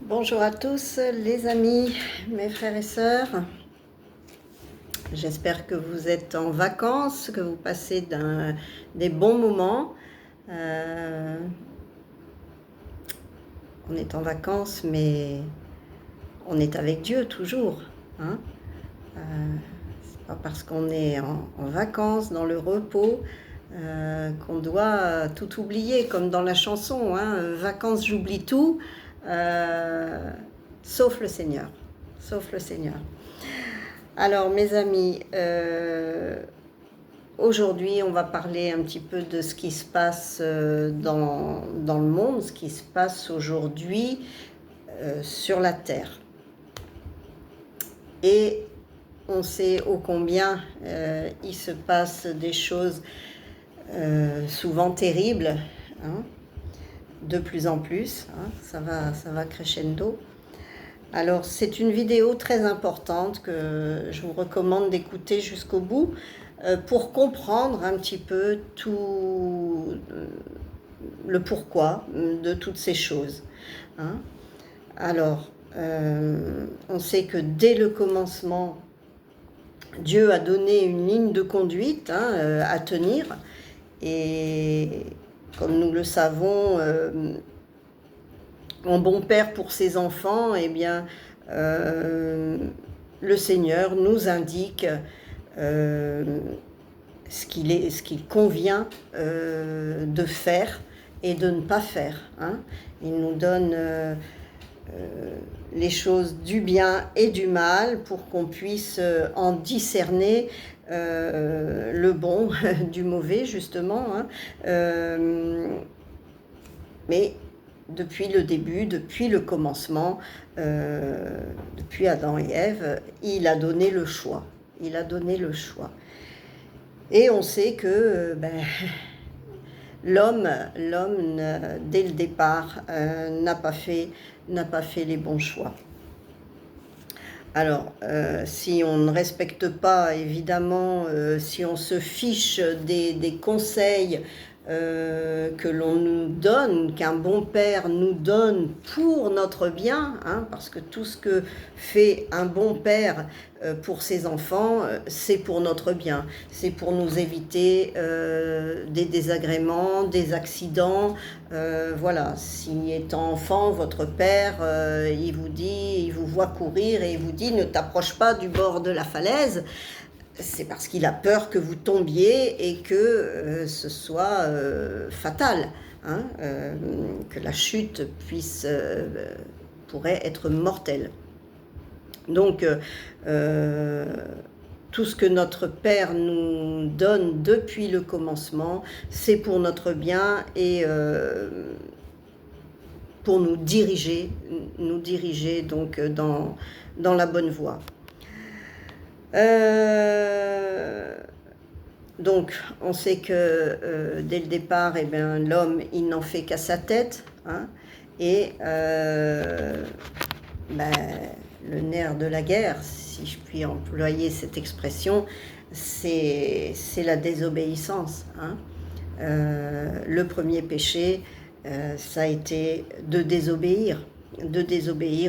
Bonjour à tous les amis, mes frères et sœurs. J'espère que vous êtes en vacances, que vous passez des bons moments. On est en vacances, mais on est avec Dieu toujours. Hein. C'est pas parce qu'on est en vacances, dans le repos, qu'on doit tout oublier, comme dans la chanson. Vacances, j'oublie tout. Sauf le Seigneur, sauf le Seigneur. Alors mes amis, aujourd'hui on va parler un petit peu de ce qui se passe dans le monde, ce qui se passe aujourd'hui sur la terre. Et on sait ô combien il se passe des choses souvent terribles, hein, de plus en plus, hein, ça va crescendo. Alors c'est une vidéo très importante que je vous recommande d'écouter jusqu'au bout pour comprendre un petit peu tout le pourquoi de toutes ces choses. Hein. Alors on sait que dès le commencement, Dieu a donné une ligne de conduite à tenir, et comme nous le savons, en bon père pour ses enfants, eh bien, le Seigneur nous indique ce qu'il convient de faire et de ne pas faire. Hein. Il nous donne les choses du bien et du mal pour qu'on puisse en discerner le bon du mauvais, justement. Hein. Mais depuis le début, depuis le commencement, depuis Adam et Ève, il a donné le choix. Il a donné le choix. Et on sait que l'homme, dès le départ, n'a pas fait les bons choix. Alors, si on ne respecte pas, évidemment, si on se fiche des conseils que l'on nous donne, qu'un bon père nous donne pour notre bien, hein, parce que tout ce que fait un bon père pour ses enfants, c'est pour notre bien, c'est pour nous éviter des désagréments, des accidents. Voilà, si étant enfant, votre père, il vous voit courir et il vous dit ne t'approche pas du bord de la falaise. C'est parce qu'il a peur que vous tombiez et que ce soit fatal, hein, que la chute pourrait être mortelle. Donc, tout ce que notre Père nous donne depuis le commencement, c'est pour notre bien et pour nous diriger donc dans la bonne voie. Donc, on sait que dès le départ, eh bien, l'homme, il n'en fait qu'à sa tête, hein, et le nerf de la guerre, si je puis employer cette expression, c'est la désobéissance. Hein. Le premier péché, ça a été de désobéir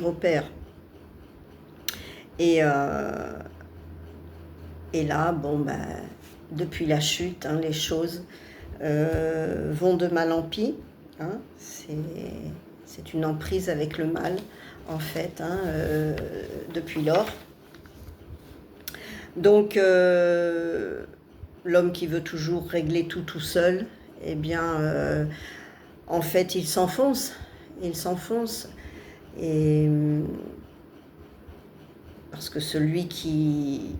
au Père. Et là, depuis la chute, hein, les choses vont de mal en pis. Hein, c'est une emprise avec le mal, en fait, hein, depuis lors. Donc, l'homme qui veut toujours régler tout seul, eh bien, en fait, il s'enfonce. Et parce que celui qui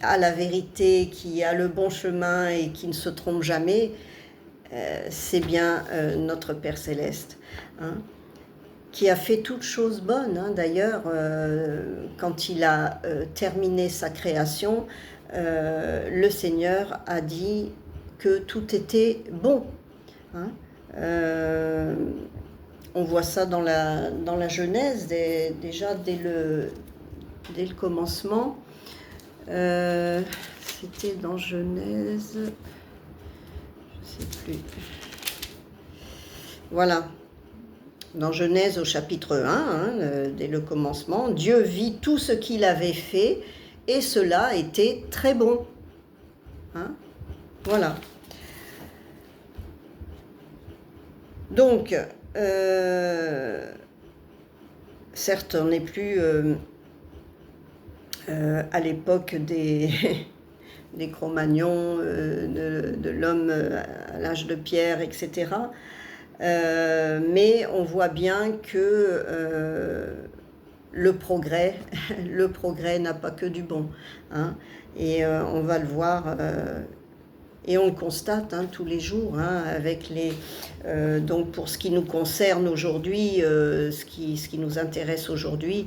a la vérité, qui a le bon chemin et qui ne se trompe jamais, c'est bien notre Père Céleste, hein, qui a fait toutes choses bonnes. Hein. D'ailleurs, quand il a terminé sa création, le Seigneur a dit que tout était bon. Hein. On voit ça dans la Genèse, déjà dès le commencement. C'était dans Genèse, je ne sais plus. Voilà. dans Genèse au chapitre 1, hein, dès le commencement, Dieu vit tout ce qu'il avait fait et cela était très bon. Hein, voilà. Donc, certes, on n'est plus à l'époque des, des Cro-Magnons, de l'homme à l'âge de pierre, etc. Mais on voit bien que le progrès n'a pas que du bon. Hein, et on va le voir, et on le constate hein, tous les jours, hein, avec les... donc pour ce qui nous concerne aujourd'hui, ce qui nous intéresse aujourd'hui,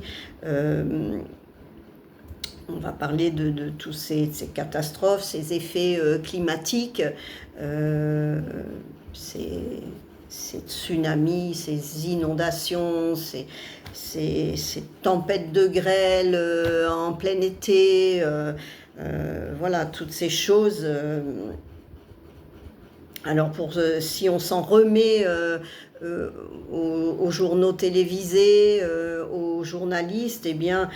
on va parler de tous ces catastrophes, ces effets climatiques, ces tsunamis, ces inondations, ces tempêtes de grêle en plein été, voilà, toutes ces choses. Alors, si on s'en remet aux journaux télévisés, aux journalistes, eh bien,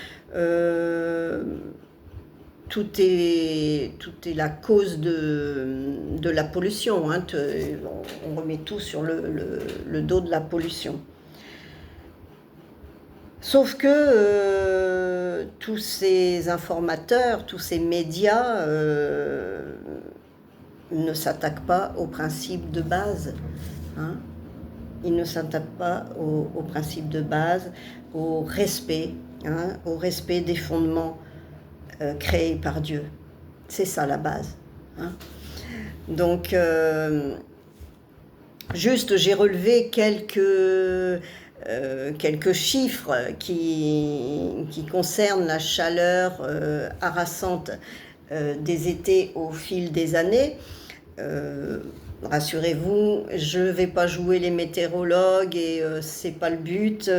tout est la cause de la pollution. Hein. On remet tout sur le dos de la pollution. Sauf que tous ces informateurs, tous ces médias ne s'attaquent pas aux principes de base. Hein. Ils ne s'attaquent pas aux principes de base, au respect des fondements créés par Dieu. C'est ça la base. Hein. Donc, juste, j'ai relevé quelques chiffres qui concernent la chaleur harassante des étés au fil des années. Rassurez-vous, je ne vais pas jouer les météorologues et c'est pas le but,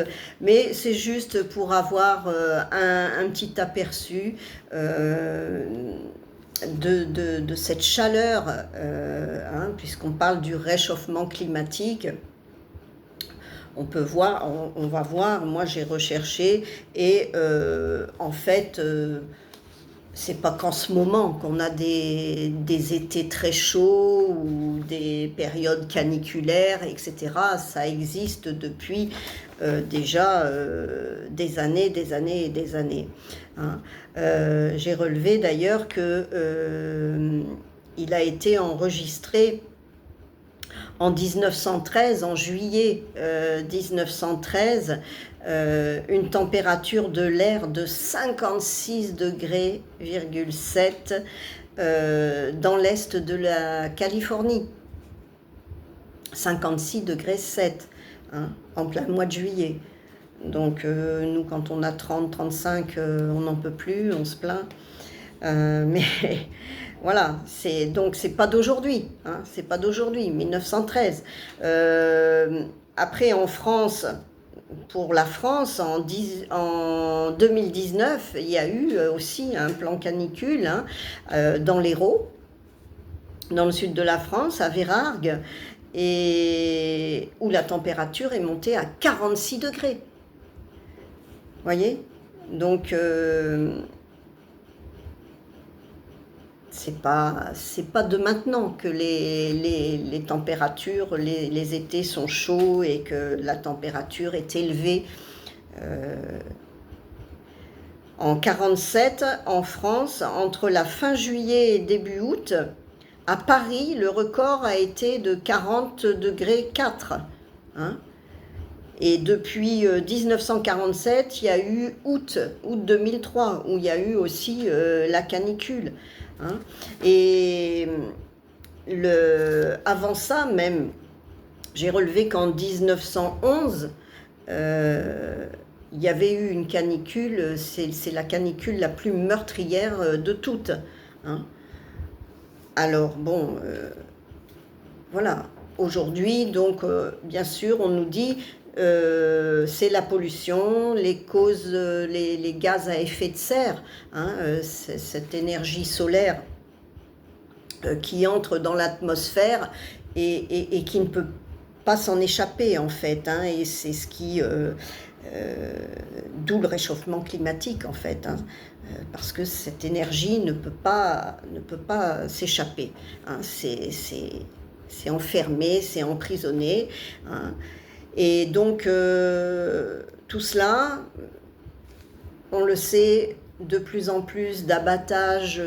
mais c'est juste pour avoir un petit aperçu de cette chaleur, hein, puisqu'on parle du réchauffement climatique. On peut voir, on va voir, moi j'ai recherché et en fait, c'est pas qu'en ce moment qu'on a des étés très chauds ou des périodes caniculaires, etc. Ça existe depuis déjà des années et des années. Hein. J'ai relevé d'ailleurs que il a été enregistré en 1913, en juillet 1913, une température de l'air de 56 degrés, 7 dans l'est de la Californie. 56 degrés 7, hein, en plein mois de juillet. Donc nous, quand on a 30, 35, on n'en peut plus, on se plaint. Mais voilà, donc c'est pas d'aujourd'hui, hein, c'est pas d'aujourd'hui, 1913. Après en France, pour la France, en 2019, il y a eu aussi un plan canicule hein, dans l'Hérault, dans le sud de la France, à Vérargues, et où la température est montée à 46 degrés. Vous voyez ? Donc c'est pas de maintenant que les températures, les étés sont chauds et que la température est élevée. En 47, en France, entre la fin juillet et début août, à Paris, le record a été de 40 degrés 4. Hein. Et depuis 1947, il y a eu août 2003, où il y a eu aussi la canicule. Hein. Et avant ça, même, j'ai relevé qu'en 1911, il y avait eu une canicule, c'est la canicule la plus meurtrière de toutes. Hein. Alors, bon, voilà. Aujourd'hui, donc, bien sûr, on nous dit... c'est la pollution, les causes, les gaz à effet de serre, hein, cette énergie solaire qui entre dans l'atmosphère et qui ne peut pas s'en échapper en fait, hein, et c'est ce qui... d'où le réchauffement climatique en fait, hein, parce que cette énergie ne peut pas s'échapper, hein, c'est enfermé, c'est emprisonné, hein, et donc tout cela, on le sait, de plus en plus d'abattage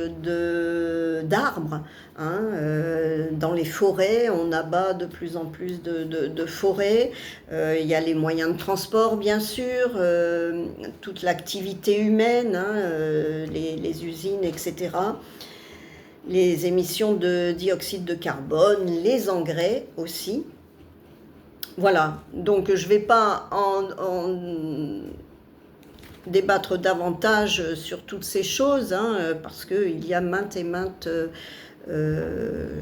d'arbres, hein, dans les forêts, on abat de plus en plus de forêts, il y a les moyens de transport bien sûr, toute l'activité humaine, hein, les usines, etc., les émissions de dioxyde de carbone, les engrais aussi. Voilà, donc je ne vais pas en débattre davantage sur toutes ces choses, hein, parce qu'il y a maintes et maintes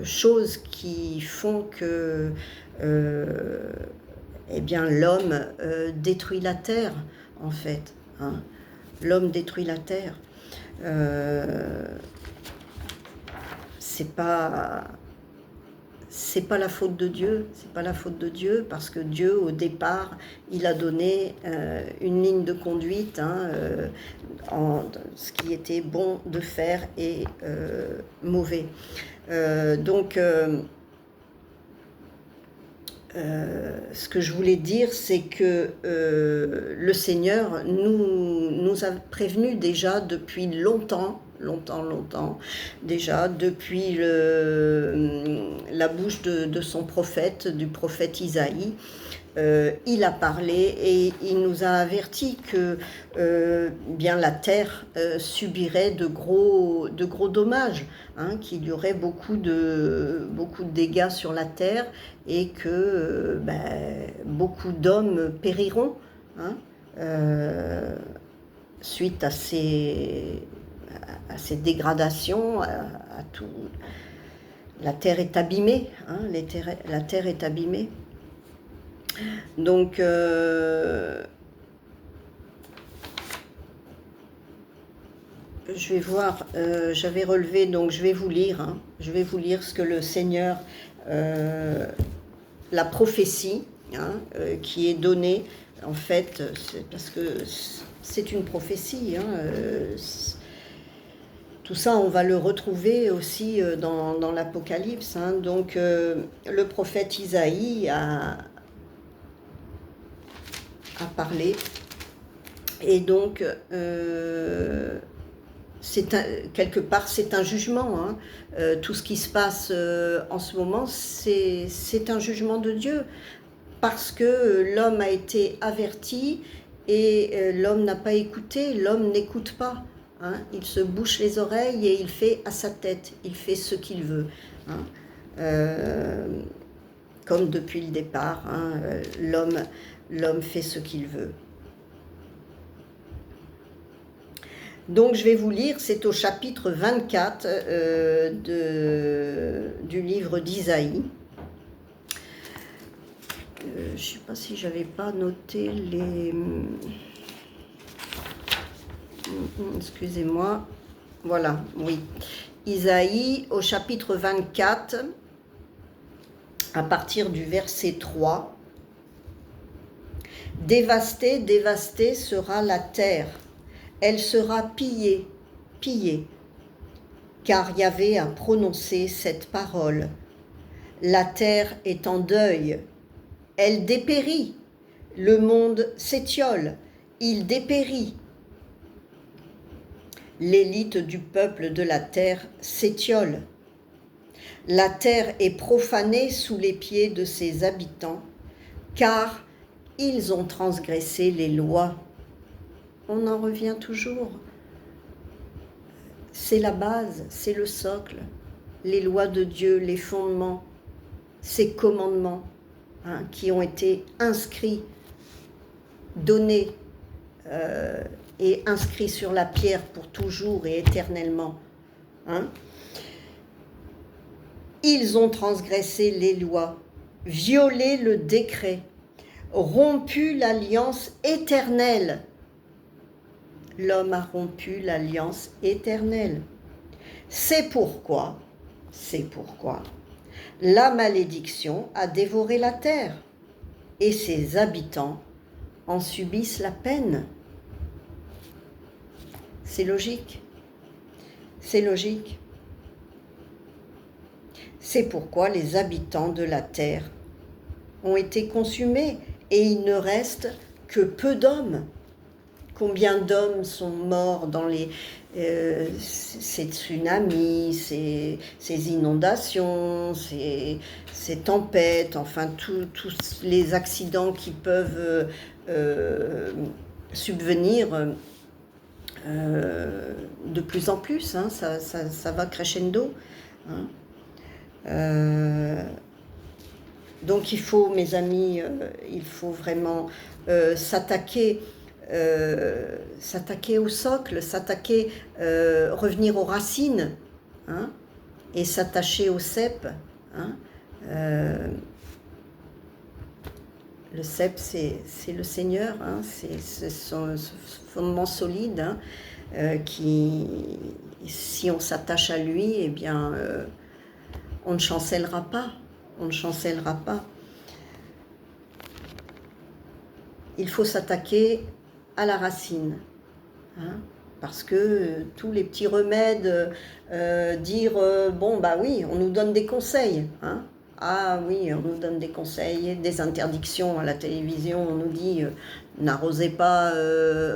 choses qui font que eh bien, l'homme détruit la terre, en fait, hein. L'homme détruit la terre. C'est pas la faute de Dieu, c'est pas la faute de Dieu, parce que Dieu, au départ, il a donné une ligne de conduite, hein, en ce qui était bon de faire et mauvais. Donc, ce que je voulais dire, c'est que le Seigneur nous a prévenus déjà depuis longtemps, déjà, depuis la bouche de son prophète, du prophète Isaïe. Il a parlé et il nous a averti que bien la terre subirait de gros dommages, hein, qu'il y aurait beaucoup de dégâts sur la terre et que beaucoup d'hommes périront, hein, suite à ces dégradations, à tout. La terre est abîmée, hein, la terre est abîmée. Donc, je vais voir, j'avais relevé, donc je vais vous lire, hein, je vais vous lire ce que le Seigneur, la prophétie, hein, qui est donnée, en fait, parce que c'est une prophétie, hein, tout ça, on va le retrouver aussi dans l'Apocalypse, hein. Donc, le prophète Isaïe a parlé, et donc quelque part c'est un jugement, hein. Tout ce qui se passe en ce moment, c'est un jugement de Dieu, parce que l'homme a été averti et l'homme n'a pas écouté, l'homme n'écoute pas, hein. Il se bouche les oreilles et il fait à sa tête, il fait ce qu'il veut, hein. Comme depuis le départ, hein, l'homme fait ce qu'il veut. Donc je vais vous lire, c'est au chapitre 24 du livre d'Isaïe. Je ne sais pas si j'avais pas noté les... Excusez-moi. Voilà, oui. Isaïe au chapitre 24, à partir du verset 3. Dévastée, dévastée sera la terre, elle sera pillée, pillée, car Yahvé a prononcé cette parole. La terre est en deuil, elle dépérit, le monde s'étiole, il dépérit. L'élite du peuple de la terre s'étiole. La terre est profanée sous les pieds de ses habitants, car ils ont transgressé les lois. On en revient toujours. C'est la base, c'est le socle. Les lois de Dieu, les fondements, ces commandements, hein, qui ont été inscrits, donnés et inscrits sur la pierre pour toujours et éternellement, hein. Ils ont transgressé les lois, violé le décret, rompu l'alliance éternelle. L'homme a rompu l'alliance éternelle. C'est pourquoi La malédiction a dévoré la terre, et ses habitants en subissent la peine. C'est logique. C'est logique. C'est pourquoi les habitants de la terre ont été consumés, et il ne reste que peu d'hommes. Combien d'hommes sont morts dans ces tsunamis, ces inondations, ces tempêtes, enfin tous les accidents qui peuvent subvenir de plus en plus, hein, ça va crescendo. Hein. Donc il faut, mes amis, il faut vraiment s'attaquer au socle, revenir aux racines, hein, et s'attacher au cep. Hein. Le cep, c'est le Seigneur, hein, c'est ce fondement solide, hein, qui, si on s'attache à lui, eh bien, on ne chancellera pas. On ne chancellera pas. Il faut s'attaquer à la racine, hein, parce que tous les petits remèdes, dire bon bah oui, on nous donne des conseils, hein. Ah oui, on nous donne des conseils, des interdictions à la télévision, on nous dit n'arrosez pas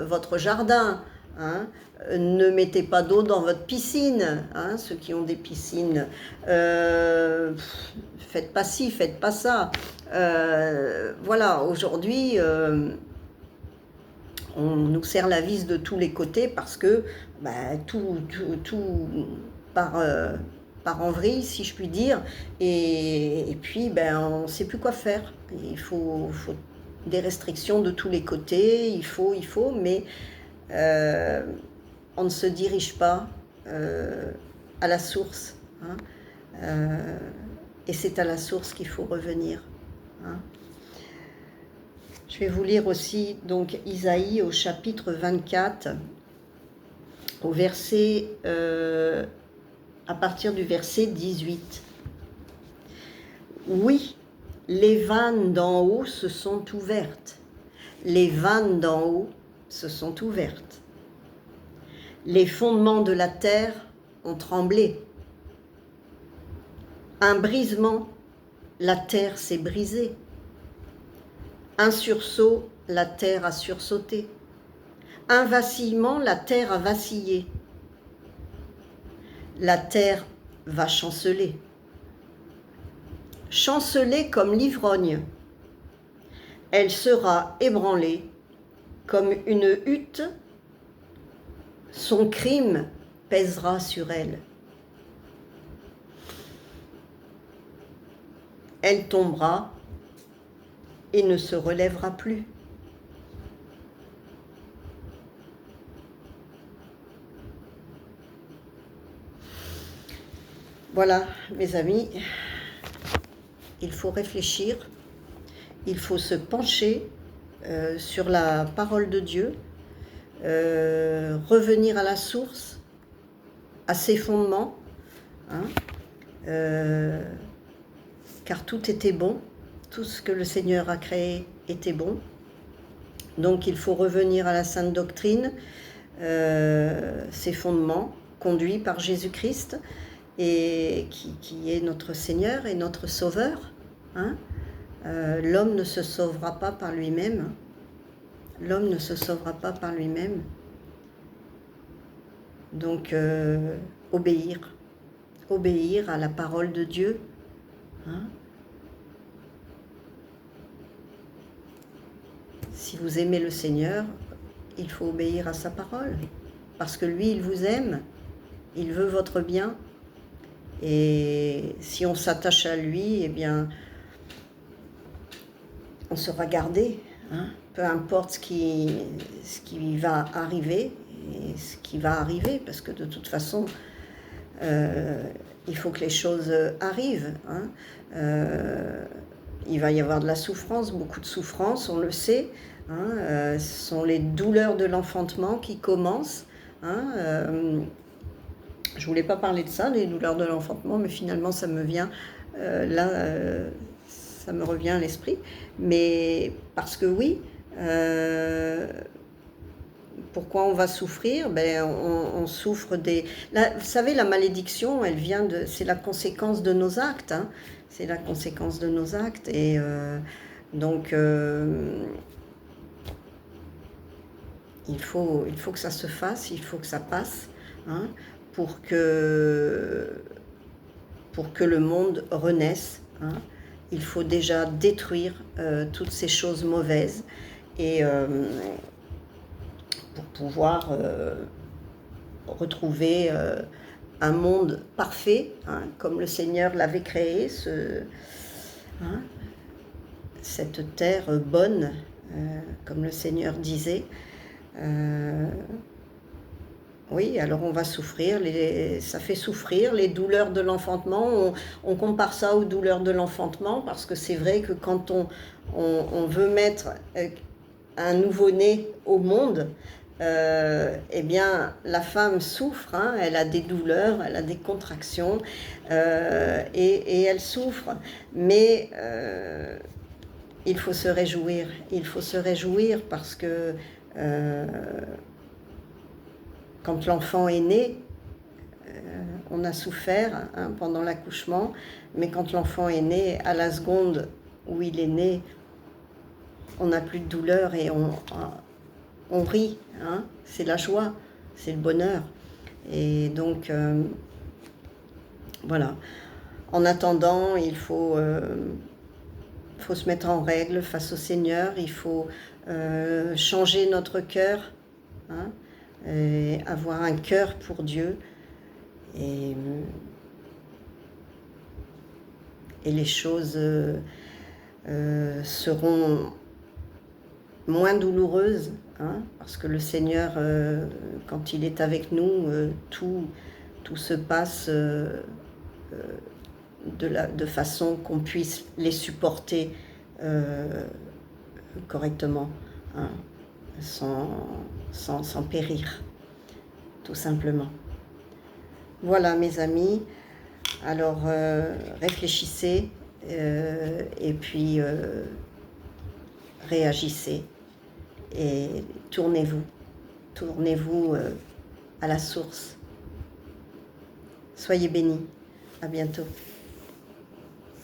votre jardin, hein, ne mettez pas d'eau dans votre piscine, hein, ceux qui ont des piscines, faites pas ci, faites pas ça. Voilà, aujourd'hui, on nous serre la vis de tous les côtés parce que bah, tout part en vrille, si je puis dire, et puis ben, on ne sait plus quoi faire. Il faut des restrictions de tous les côtés, il faut, mais on ne se dirige pas à la source, hein, et c'est à la source qu'il faut revenir. Hein. Je vais vous lire aussi donc Isaïe au chapitre 24, au verset, à partir du verset 18. Oui, les vannes d'en haut se sont ouvertes. Les vannes d'en haut se sont ouvertes. Les fondements de la terre ont tremblé. Un brisement, la terre s'est brisée. Un sursaut, la terre a sursauté. Un vacillement, la terre a vacillé. La terre va chanceler. Chanceler comme l'ivrogne. Elle sera ébranlée comme une hutte. Son crime pèsera sur elle. Elle tombera et ne se relèvera plus. Voilà, mes amis, il faut réfléchir, il faut se pencher sur la parole de Dieu, revenir à la source, à ses fondements, hein, car tout était bon, tout ce que le Seigneur a créé était bon. Donc il faut revenir à la sainte doctrine, ses fondements, conduits par Jésus-Christ, et qui est notre Seigneur et notre Sauveur. Hein. L'homme ne se sauvera pas par lui-même. L'homme ne se sauvera pas par lui-même. Donc, obéir à la parole de Dieu. Hein. Si vous aimez le Seigneur, il faut obéir à sa parole. Parce que lui, il vous aime, il veut votre bien. Et si on s'attache à lui, eh bien, on sera gardé. Hein. Peu importe ce qui va arriver, et ce qui va arriver, parce que de toute façon, il faut que les choses arrivent. Hein. Il va y avoir de la souffrance, beaucoup de souffrance, on le sait. Hein. Ce sont les douleurs de l'enfantement qui commencent. Hein. Je ne voulais pas parler de ça, des douleurs de l'enfantement, mais finalement ça me vient Là, ça me revient à l'esprit. Mais parce que oui, pourquoi on va souffrir? Ben, on souffre des... Vous savez, la malédiction, elle vient de... C'est la conséquence de nos actes. Hein. C'est la conséquence de nos actes. Et donc, il faut que ça se fasse, il faut que ça passe, hein, pour que le monde renaisse. Hein. Il faut déjà détruire toutes ces choses mauvaises et pour pouvoir retrouver un monde parfait, hein, comme le Seigneur l'avait créé, hein, cette terre bonne, comme le Seigneur disait. Oui, alors on va souffrir, ça fait souffrir les douleurs de l'enfantement. On compare ça aux douleurs de l'enfantement parce que c'est vrai que quand on veut mettre un nouveau-né au monde, eh bien la femme souffre, hein, elle a des douleurs, elle a des contractions et elle souffre. Mais il faut se réjouir parce que quand l'enfant est né, on a souffert, hein, pendant l'accouchement, mais quand l'enfant est né, à la seconde où il est né, on n'a plus de douleur et on rit, hein, c'est la joie, c'est le bonheur. Et donc, voilà. En attendant, il faut se mettre en règle face au Seigneur, il faut changer notre cœur, hein, et avoir un cœur pour Dieu. Et les choses seront moins douloureuses, hein, parce que le Seigneur, quand il est avec nous, tout se passe de façon qu'on puisse les supporter correctement, hein, sans périr, tout simplement. Voilà mes amis, alors réfléchissez et puis réagissez et tournez-vous à la source. Soyez bénis, à bientôt.